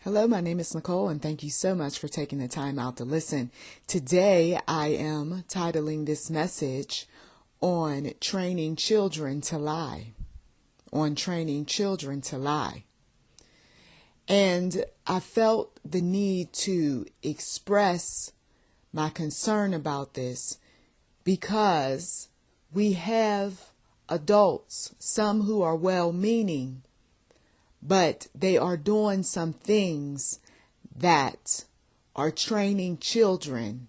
Hello, my name is Nicole, and thank you so much for taking the time out to listen. Today, I am titling this message on training children to lie. On training children to lie. And I felt the need to express my concern about this because we have adults, some who are well-meaning, but they are doing some things that are training children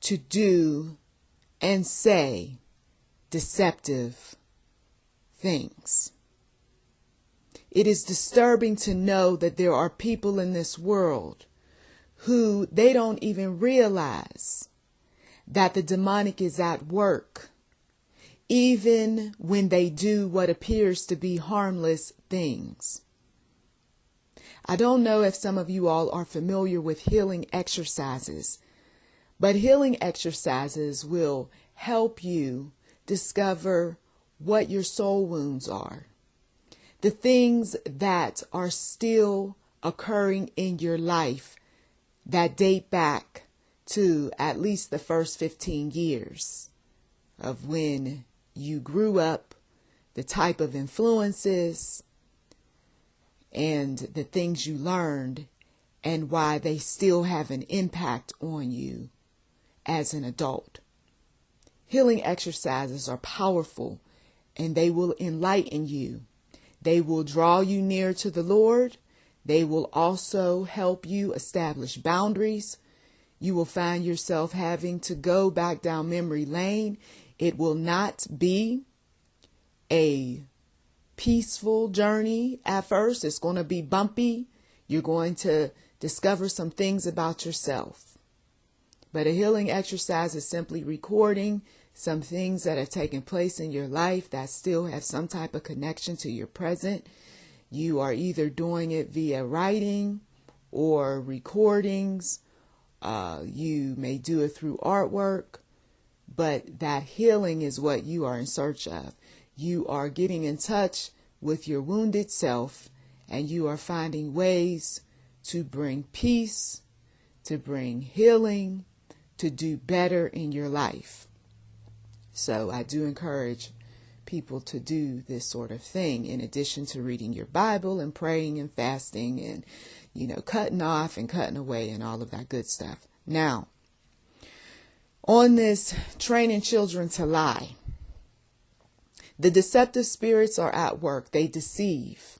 to do and say deceptive things. It is disturbing to know that there are people in this world who they don't even realize that the demonic is at work, even when they do what appears to be harmless things. I don't know if some of you all are familiar with healing exercises, but healing exercises will help you discover what your soul wounds are, the things that are still occurring in your life that date back to at least the first 15 years of when you grew up, the type of influences and the things you learned, and why they still have an impact on you as an adult. Healing exercises are powerful, and they will enlighten you. They will draw you near to the Lord. They will also help you establish boundaries. You will find yourself having to go back down memory lane. It will not be a peaceful journey at first. It's going to be bumpy. You're going to discover some things about yourself. But a healing exercise is simply recording some things that have taken place in your life that still have some type of connection to your present. You are either doing it via writing or recordings. You may do it through artwork. But that healing is what you are in search of. You are getting in touch with your wounded self, and you are finding ways to bring peace, to bring healing, to do better in your life. So I do encourage people to do this sort of thing, in addition to reading your Bible and praying and fasting and, cutting off and cutting away and all of that good stuff. Now, on this training children to lie, the deceptive spirits are at work. They deceive.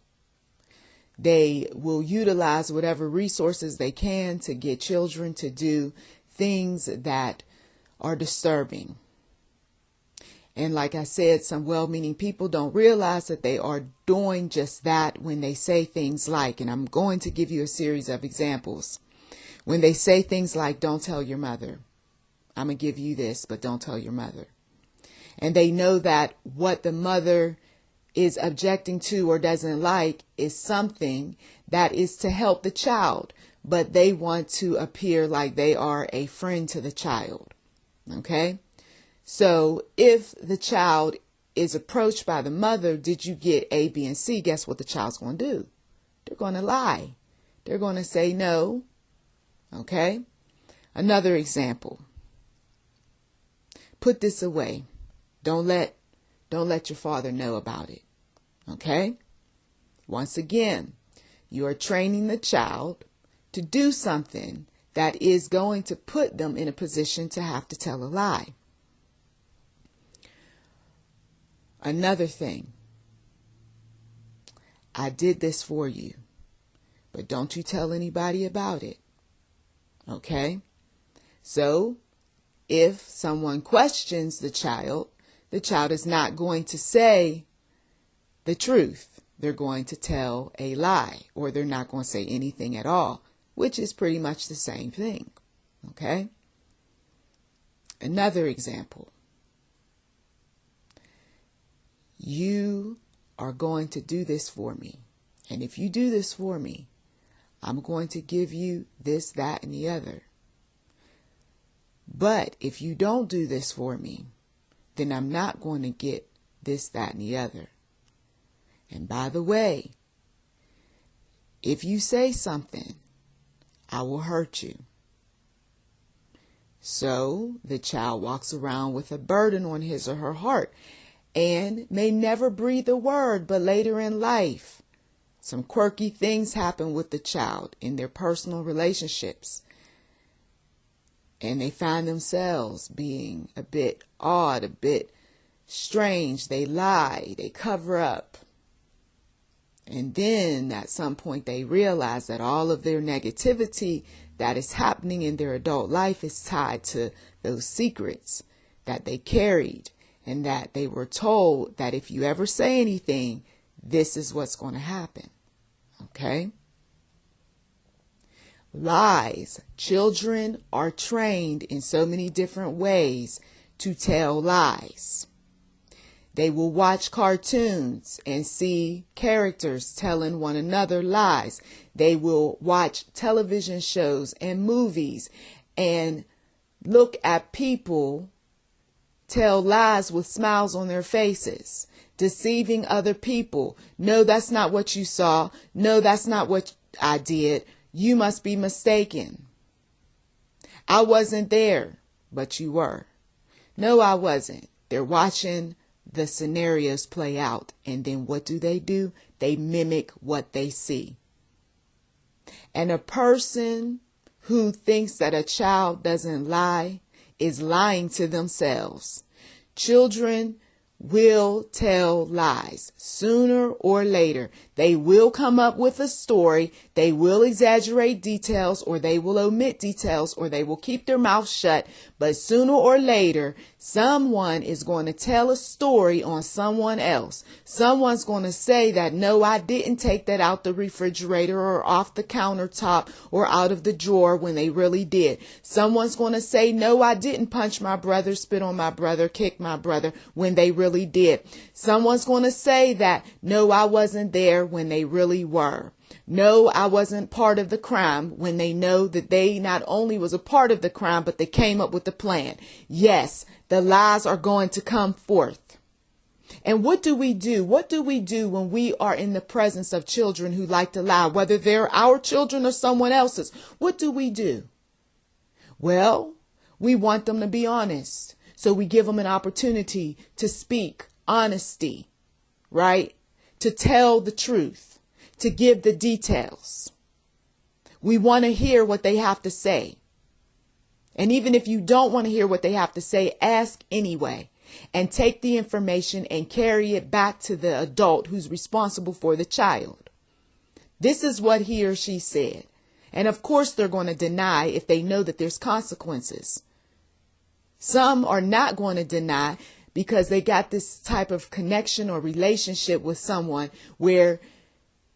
They will utilize whatever resources they can to get children to do things that are disturbing. And like I said, some well-meaning people don't realize that they are doing just that when they say things like, and I'm going to give you a series of examples, when they say things like, don't tell your mother. I'm going to give you this, but don't tell your mother. And they know that what the mother is objecting to or doesn't like is something that is to help the child, but they want to appear like they are a friend to the child. Okay? So if the child is approached by the mother, did you get A, B, and C? Guess what the child's going to do? They're going to lie. They're going to say no. Okay? Another example. Put this away. Don't let your father know about it. Okay? Once again, you are training the child to do something that is going to put them in a position to have to tell a lie. Another thing. I did this for you, but don't you tell anybody about it. Okay? So, if someone questions the child is not going to say the truth. They're going to tell a lie, or they're not going to say anything at all, which is pretty much the same thing. Okay? Another example. You are going to do this for me. And if you do this for me, I'm going to give you this, that, and the other. But if you don't do this for me, then I'm not going to get this, that, and the other. And by the way, If you say something, I will hurt you. So the child walks around with a burden on his or her heart and may never breathe a word, but later in life, some quirky things happen with the child in their personal relationships. And they find themselves being a bit odd, a bit strange. They lie, they cover up. And then at some point they realize that all of their negativity that is happening in their adult life is tied to those secrets that they carried, and that they were told that if you ever say anything, this is what's going to happen. Okay? Lies. Children are trained in so many different ways to tell lies. They will watch cartoons and see characters telling one another lies. They will watch television shows and movies and look at people tell lies with smiles on their faces, deceiving other people. No, that's not what you saw. No, that's not what I did. You must be mistaken. I wasn't there, but you were. No, I wasn't. They're watching the scenarios play out. And then what do? They mimic what they see. And a person who thinks that a child doesn't lie is lying to themselves. Children will tell lies sooner or later. They will come up with a story. They will exaggerate details, or they will omit details, or they will keep their mouth shut. But sooner or later, someone is going to tell a story on someone else. Someone's going to say that, no, I didn't take that out the refrigerator or off the countertop or out of the drawer, when they really did. Someone's going to say, no, I didn't punch my brother, spit on my brother, kick my brother, when they really did. Someone's going to say that, no, I wasn't there, when they really were. No, I wasn't part of the crime, when they know that they not only was a part of the crime, but they came up with the plan. Yes, the lies are going to come forth. And what do we do? What do we do when we are in the presence of children who like to lie, whether they're our children or someone else's? What do we do? Well, we want them to be honest. So we give them an opportunity to speak honesty, right? To tell the truth, to give the details. We want to hear what they have to say. And even if you don't want to hear what they have to say, ask anyway, and take the information and carry it back to the adult who's responsible for the child. This is what he or she said. And of course, they're going to deny if they know that there's consequences. Some are not going to deny because they got this type of connection or relationship with someone where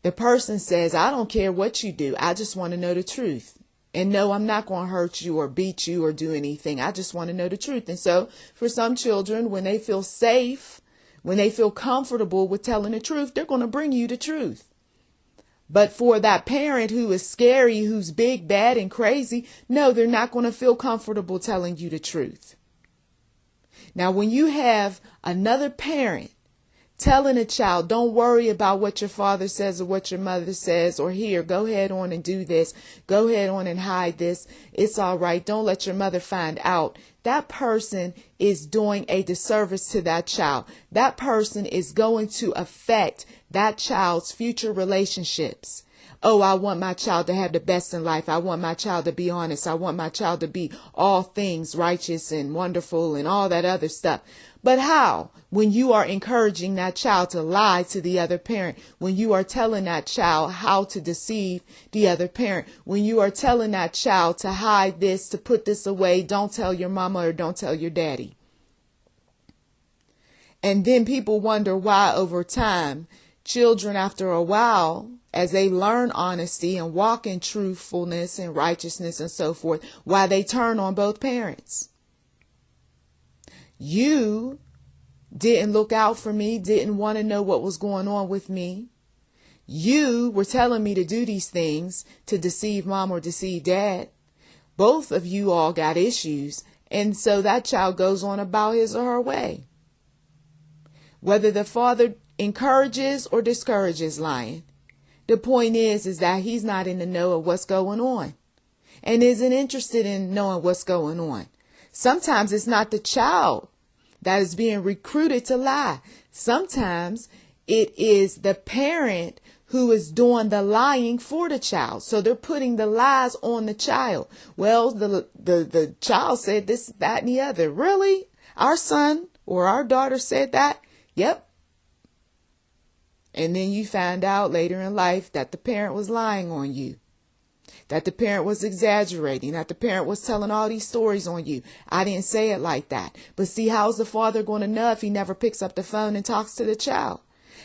the person says, I don't care what you do. I just want to know the truth. And no, I'm not going to hurt you or beat you or do anything. I just want to know the truth. And so for some children, when they feel safe, when they feel comfortable with telling the truth, they're going to bring you the truth. But for that parent who is scary, who's big, bad, and crazy, no, they're not going to feel comfortable telling you the truth. Now, when you have another parent telling a child, don't worry about what your father says or what your mother says, or here, go ahead on and do this. Go ahead on and hide this. It's all right. Don't let your mother find out. That person is doing a disservice to that child. That person is going to affect that child's future relationships. Oh, I want my child to have the best in life. I want my child to be honest. I want my child to be all things righteous and wonderful and all that other stuff. But how? When you are encouraging that child to lie to the other parent, when you are telling that child how to deceive the other parent, when you are telling that child to hide this, to put this away, don't tell your mama or don't tell your daddy. And then people wonder why over time, children after a while, as they learn honesty and walk in truthfulness and righteousness and so forth, why they turn on both parents. You didn't look out for me, didn't want to know what was going on with me. You were telling me to do these things to deceive mom or deceive dad. Both of you all got issues. And so that child goes on about his or her way. Whether the father encourages or discourages lying, The point is that he's not in the know of what's going on and isn't interested in knowing what's going on. Sometimes it's not the child that is being recruited to lie. Sometimes it is the parent who is doing the lying for the child. So they're putting the lies on the child. Well, the child said this, that, and the other. Really? Our son or our daughter said that? Yep. And then you find out later in life that the parent was lying on you, that the parent was exaggerating, that the parent was telling all these stories on you. I didn't say it like that. But see, how's the father going to know if he never picks up the phone and talks to the child?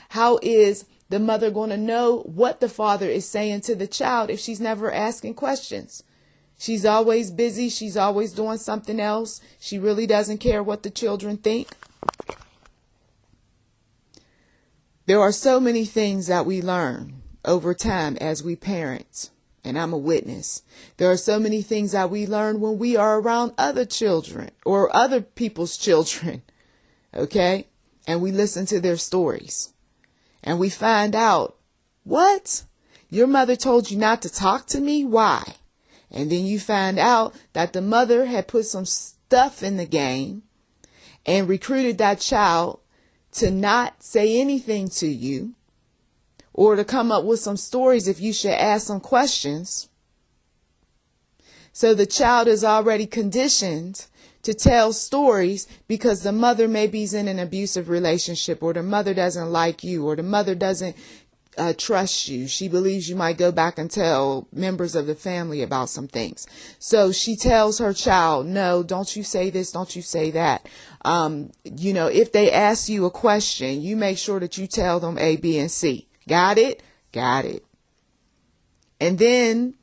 How is the mother going to know what the father is saying to the child if she's never asking questions? She's always busy. She's always doing something else. She really doesn't care what the children think. There are so many things that we learn over time as we parent, and I'm a witness. There are so many things that we learn when we are around other children or other people's children, okay? And we listen to their stories, and we find out, what? Your mother told you not to talk to me? Why? And then you find out that the mother had put some stuff in the game and recruited that child to not say anything to you or to come up with some stories if you should ask some questions. So the child is already conditioned to tell stories because the mother maybe is in an abusive relationship, or the mother doesn't like you, or the mother doesn't trust you. She believes you might go back and tell members of the family about some things. So she tells her child, no, don't you say this, don't you say that. If they ask you a question, you make sure that you tell them A, B, and C. Got it? Got it. And then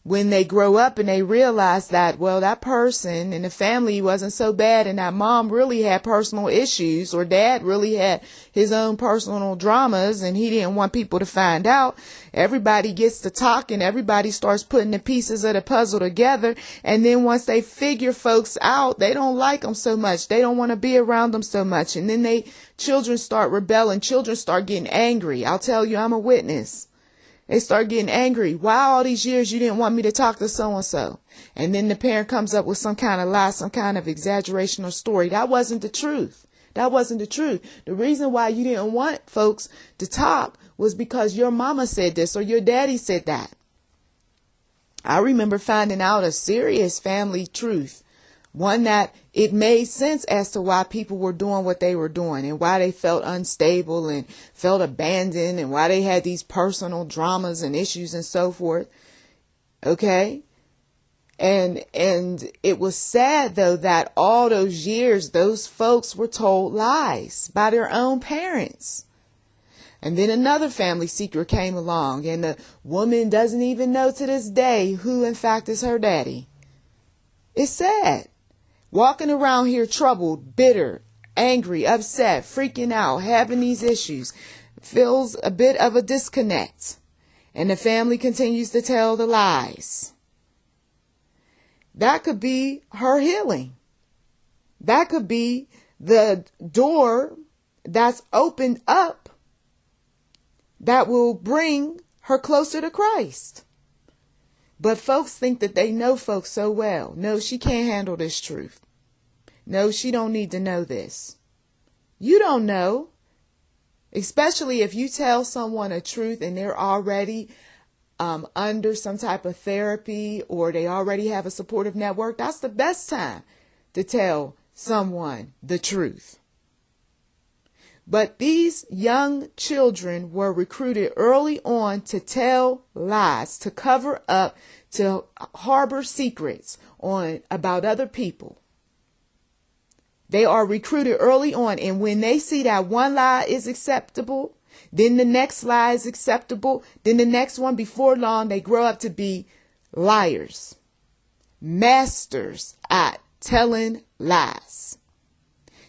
when they grow up and they realize that, well, that person in the family wasn't so bad, and that mom really had personal issues, or dad really had his own personal dramas, and he didn't want people to find out. Everybody gets to talking. Everybody starts putting the pieces of the puzzle together. And then once they figure folks out, they don't like them so much. They don't want to be around them so much. And then children start rebelling. Children start getting angry. I'll tell you, I'm a witness. They start getting angry. Why all these years you didn't want me to talk to so-and-so? And then the parent comes up with some kind of lie, some kind of exaggeration or story. That wasn't the truth. That wasn't the truth. The reason why you didn't want folks to talk was because your mama said this or your daddy said that. I remember finding out a serious family truth. One that it made sense as to why people were doing what they were doing and why they felt unstable and felt abandoned and why they had these personal dramas and issues and so forth. Okay. And it was sad, though, that all those years, those folks were told lies by their own parents. And then another family secret came along, and the woman doesn't even know to this day who, in fact, is her daddy. It's sad. Walking around here troubled, bitter, angry, upset, freaking out, having these issues, feels a bit of a disconnect. And the family continues to tell the lies. That could be her healing. That could be the door that's opened up that will bring her closer to Christ. But folks think that they know folks so well. No, she can't handle this truth. No, she don't need to know this. You don't know. Especially if you tell someone a truth and they're already under some type of therapy, or they already have a supportive network. That's the best time to tell someone the truth. But these young children were recruited early on to tell lies, to cover up, to harbor secrets about other people. They are recruited early on, and when they see that one lie is acceptable, then the next lie is acceptable, then the next one, before long, they grow up to be liars, masters at telling lies.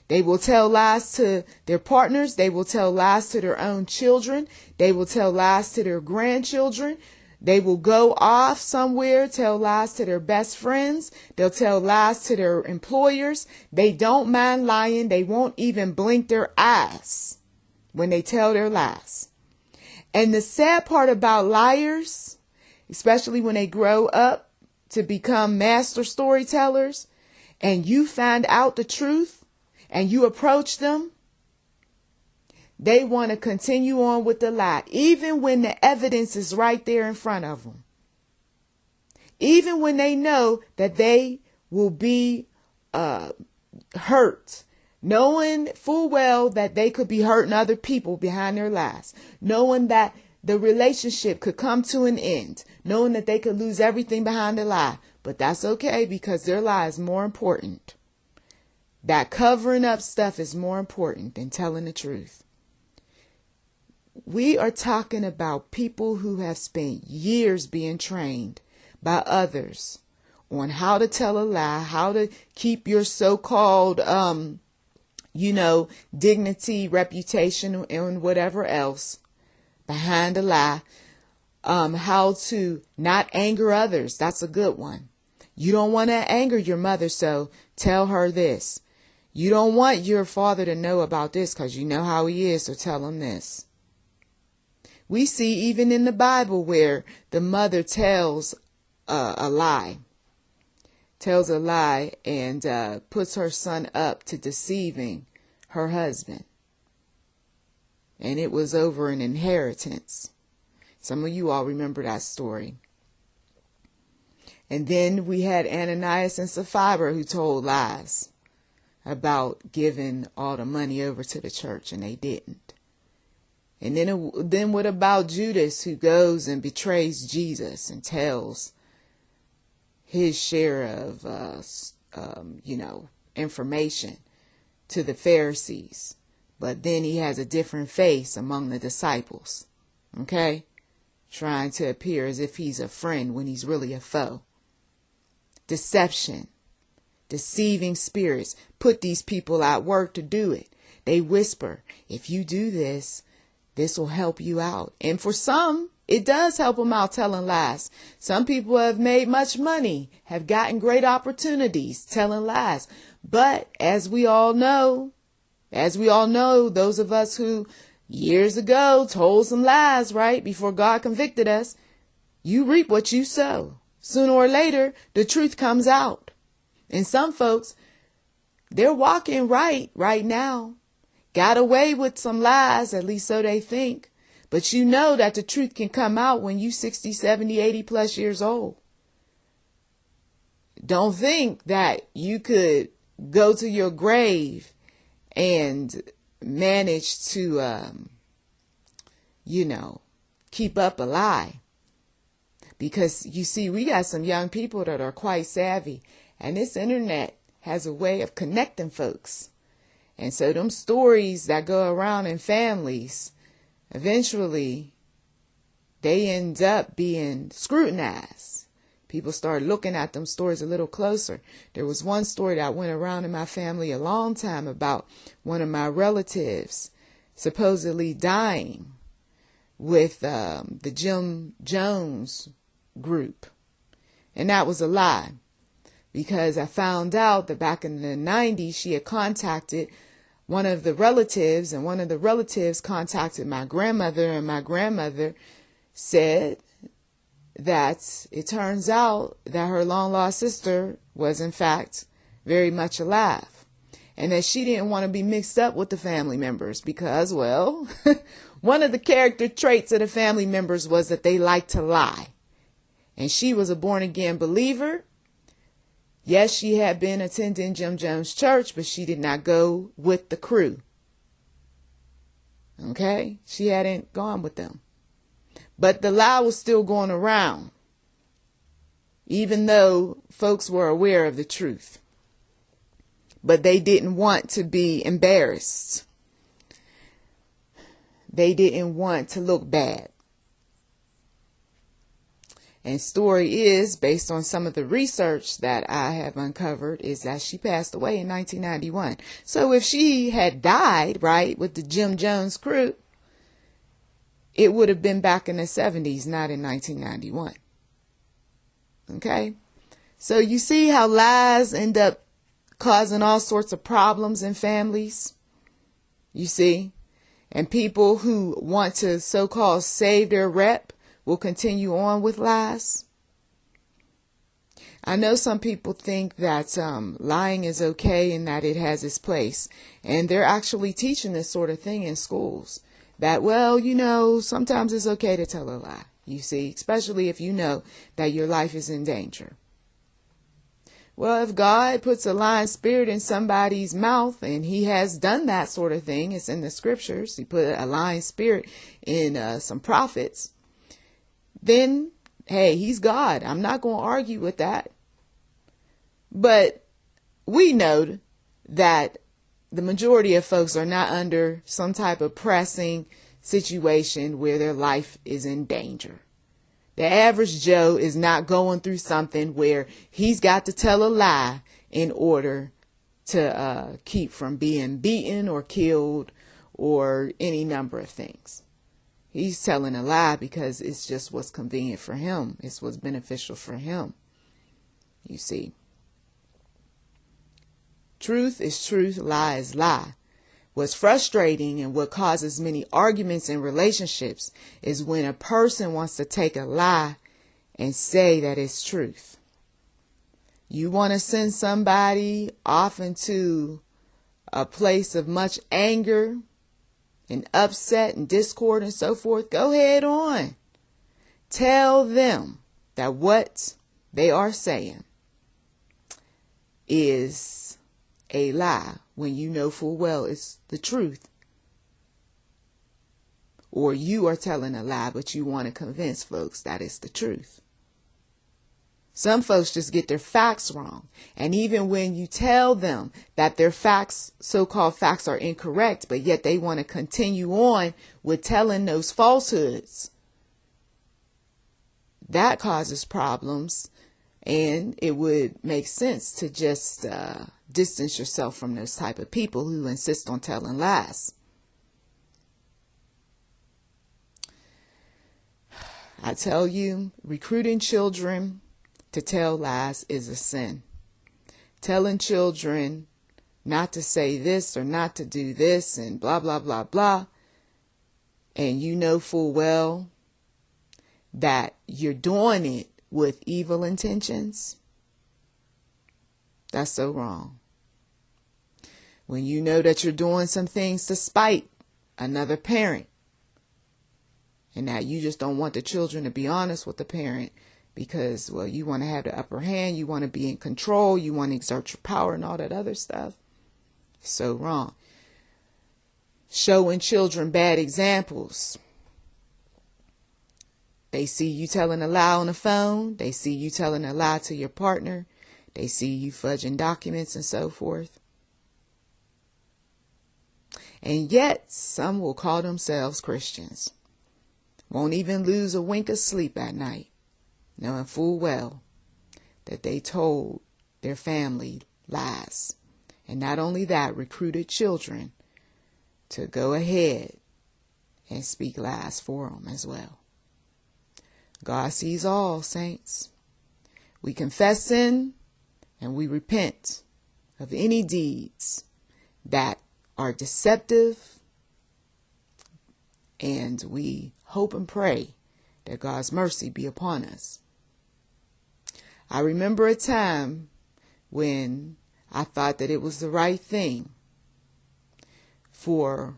They will tell lies to their partners. They will tell lies to their own children. They will tell lies to their grandchildren. They will go off somewhere, tell lies to their best friends. They'll tell lies to their employers. They don't mind lying. They won't even blink their eyes when they tell their lies. And the sad part about liars, especially when they grow up to become master storytellers, and you find out the truth and you approach them, they want to continue on with the lie, even when the evidence is right there in front of them. Even when they know that they will be hurt, knowing full well that they could be hurting other people behind their lies, knowing that the relationship could come to an end, knowing that they could lose everything behind the lie. But that's okay, because their lie is more important. That covering up stuff is more important than telling the truth. We are talking about people who have spent years being trained by others on how to tell a lie, how to keep your so-called, dignity, reputation, and whatever else behind a lie. How to not anger others. That's a good one. You don't want to anger your mother, so tell her this. You don't want your father to know about this because you know how he is, so tell him this. We see even in the Bible where the mother tells a lie and puts her son up to deceiving her husband. And it was over an inheritance. Some of you all remember that story. And then we had Ananias and Sapphira who told lies about giving all the money over to the church, and they didn't. And then what about Judas, who goes and betrays Jesus and tells his share of, information to the Pharisees. But then he has a different face among the disciples. Okay? Trying to appear as if he's a friend when he's really a foe. Deception. Deceiving spirits put these people at work to do it. They whisper, if you do this, this will help you out. And for some, it does help them out telling lies. Some people have made much money, have gotten great opportunities telling lies. But as we all know, those of us who years ago told some lies, right, before God convicted us, you reap what you sow. Sooner or later, the truth comes out. And some folks, they're walking right now. Got away with some lies, at least so they think. But you know that the truth can come out when you 60, 70, 80 plus years old. Don't think that you could go to your grave and manage to, keep up a lie. Because you see, we got some young people that are quite savvy, and this internet has a way of connecting folks. And so them stories that go around in families, eventually they end up being scrutinized. People start looking at them stories a little closer. There was one story that went around in my family a long time about one of my relatives supposedly dying with the Jim Jones group. And that was a lie, because I found out that back in the 90s, she had contacted one of the relatives, and one of the relatives contacted my grandmother, and my grandmother said that it turns out that her long-lost sister was, in fact, very much alive, and that she didn't want to be mixed up with the family members because, well, one of the character traits of the family members was that they liked to lie. And she was a born-again believer. Yes, she had been attending Jim Jones Church, but she did not go with the crew. Okay? She hadn't gone with them. But the lie was still going around, even though folks were aware of the truth. But they didn't want to be embarrassed. They didn't want to look bad. And story is, based on some of the research that I have uncovered, is that she passed away in 1991. So if she had died, right, with the Jim Jones crew, it would have been back in the 70s, not in 1991. Okay? So you see how lies end up causing all sorts of problems in families? You see? And people who want to so-called save their rep will continue on with lies. I know some people think that lying is okay and that it has its place. And they're actually teaching this sort of thing in schools. That, well, sometimes it's okay to tell a lie. You see, especially if you know that your life is in danger. Well, if God puts a lying spirit in somebody's mouth, and he has done that sort of thing, it's in the scriptures, he put a lying spirit in some prophets, then, hey, he's God. I'm not going to argue with that. But we know that the majority of folks are not under some type of pressing situation where their life is in danger. The average Joe is not going through something where he's got to tell a lie in order to keep from being beaten or killed or any number of things. He's telling a lie because it's just what's convenient for him. It's what's beneficial for him. You see. Truth is truth, lie is lie. What's frustrating and what causes many arguments in relationships is when a person wants to take a lie and say that it's truth. You want to send somebody off into a place of much anger and upset and discord and so forth. Go ahead on. Tell them that what they are saying is a lie when you know full well it's the truth. Or you are telling a lie, but you want to convince folks that it's the truth. Some folks just get their facts wrong. And even when you tell them that their facts, so-called facts, are incorrect, but yet they want to continue on with telling those falsehoods, that causes problems. And it would make sense to just distance yourself from those type of people who insist on telling lies. I tell you, recruiting children to tell lies is a sin. Telling children not to say this or not to do this and blah, blah, blah, blah. And you know full well that you're doing it with evil intentions. That's so wrong. When you know that you're doing some things to spite another parent, and that you just don't want the children to be honest with the parent because, well, you want to have the upper hand, you want to be in control, you want to exert your power and all that other stuff. So wrong. Showing children bad examples. They see you telling a lie on the phone. They see you telling a lie to your partner. They see you fudging documents and so forth. And yet some will call themselves Christians. Won't even lose a wink of sleep at night, knowing full well that they told their family lies. And not only that, recruited children to go ahead and speak lies for them as well. God sees all, saints. We confess sin and we repent of any deeds that are deceptive, and we hope and pray that God's mercy be upon us. I remember a time when I thought that it was the right thing for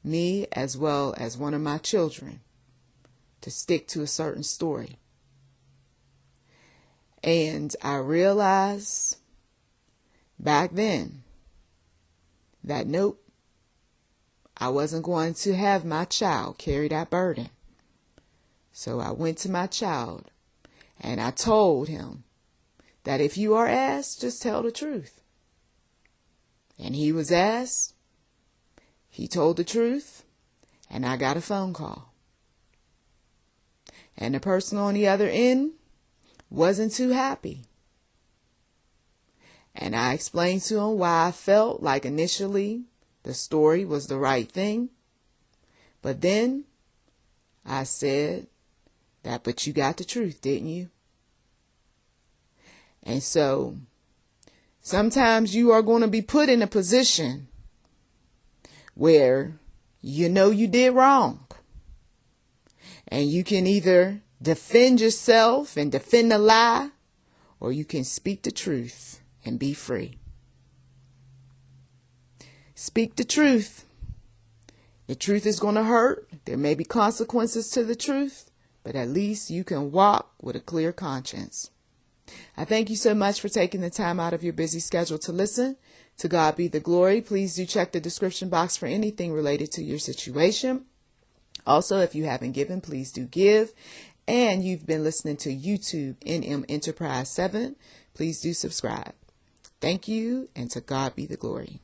me as well as one of my children to stick to a certain story. And I realized back then that nope, I wasn't going to have my child carry that burden. So I went to my child and I told him that if you are asked, just tell the truth. And he was asked, he told the truth, and I got a phone call. And the person on the other end wasn't too happy. And I explained to him why I felt like initially the story was the right thing. But then I said that, but you got the truth, didn't you? And so sometimes you are going to be put in a position where you know you did wrong. And you can either defend yourself and defend the lie, or you can speak the truth and be free. Speak the truth. The truth is going to hurt. There may be consequences to the truth, but at least you can walk with a clear conscience. I thank you so much for taking the time out of your busy schedule to listen. To God be the glory. Please do check the description box for anything related to your situation. Also, if you haven't given, please do give. And you've been listening to YouTube NM Enterprise 7. Please do subscribe. Thank you, and to God be the glory.